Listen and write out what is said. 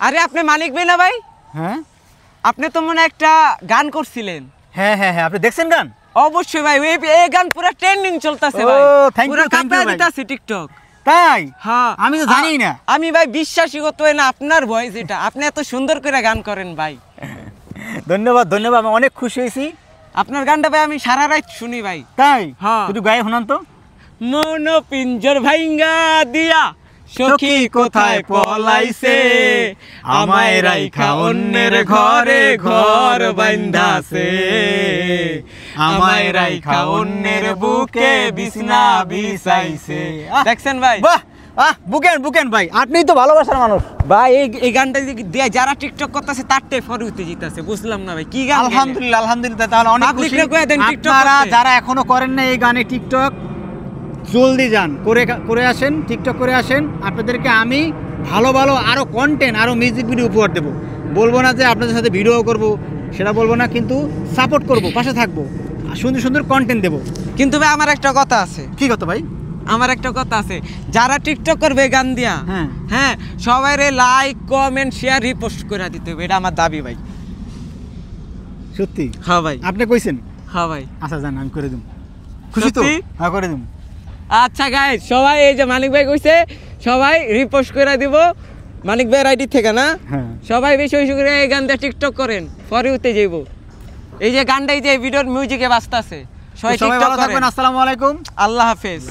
আরে আপনি মানিক ভাই না ভাই? হ্যাঁ, আপনি তো মনে একটা গান করছিলেন। হ্যাঁ হ্যাঁ হ্যাঁ, আপনি দেখছেন গান? অবশ্যই ভাই, এই গান পুরো ট্রেন্ডিং চলতেছে ভাই। পুরো কাঁপায় দিতেছে টিকটক। তাই? হ্যাঁ, আমি তো জানি না। আমি ভাই বিশ্বাসই করতে হয় না আপনার ভয়েস এটা। আপনি এত সুন্দর করে গান করেন ভাই। ধন্যবাদ ধন্যবাদ, আমি অনেক খুশি হয়েছি। আপনার গানটা ভাই আমি সারা রাত শুনি ভাই। তাই? হ্যাঁ, একটু গায়ে শোনান তো। মন পিঞ্জর ভাইঙ্গা দিয়া সখী কোথায় পলাইছে, আমায় রাইখা অন্যের ঘরে ঘর বাইন্ধাছে, আমায় রাইখা অন্যের বুকে বিছনা বিছাইছে। দেখছেন ভাই? বাহ, বুকেন বুকেন ভাই, আপনিই তো ভালোবাসার মানুষ ভাই। এই গানটা দিয়ে যারা টিকটক করতেছে তারটাই ফলো হতে জিতাছে। বুঝলাম না ভাই কি গান। আলহামদুলিল্লাহ আলহামদুলিল্লাহ, তাহলে অনেক খুশি। আপনারা যারা এখনো করেন না এই গানে টিকটক, জলদি যান, করে আসেন, টিকটক করে আসেন। আপনাদেরকে আমি ভালো ভালো আরো কন্টেন্ট, আরো মিউজিক ভিডিও উপহার দেবো। বলবো না যে আপনাদের সাথে ভিডিও করব, সেটা বলবো না, কিন্তু সাপোর্ট করব, পাশে থাকবো, সুন্দর সুন্দর কন্টেন্ট দেবো। কিন্তু ভাই আমার একটা কথা আছে। কি কথা ভাই? আমার একটা কথা আছে, যারা টিকটক করবে গান দিয়া, হ্যাঁ সবাই লাইক কমেন্ট শেয়ার রিপোস্ট করে দিতে হবে, এটা আমার দাবি ভাই। সত্যি? হ্যাঁ ভাই। আপনি কইছেন? হ্যাঁ ভাই। আচ্ছা জান, আমি করে দেব। খুশি তো? হ্যাঁ, করে দেব। আচ্ছা গাইস, সবাই এই যে মানিক ভাই কইছে সবাই রিপোস্ট করে দিব মানিক ভাইয়ের আইডি থেকে না। সবাই বেশি বেশি করে এই গান দিয়ে টিকটক করেন, পরে উঠতে যাইব। এই যে গানটা, এই যে ভিডিওর মিউজিকে বাজতাছে, সবাই টিকটক করেন। ভালো থাকবেন। আসসালামু আলাইকুম, আল্লাহ হাফেজ।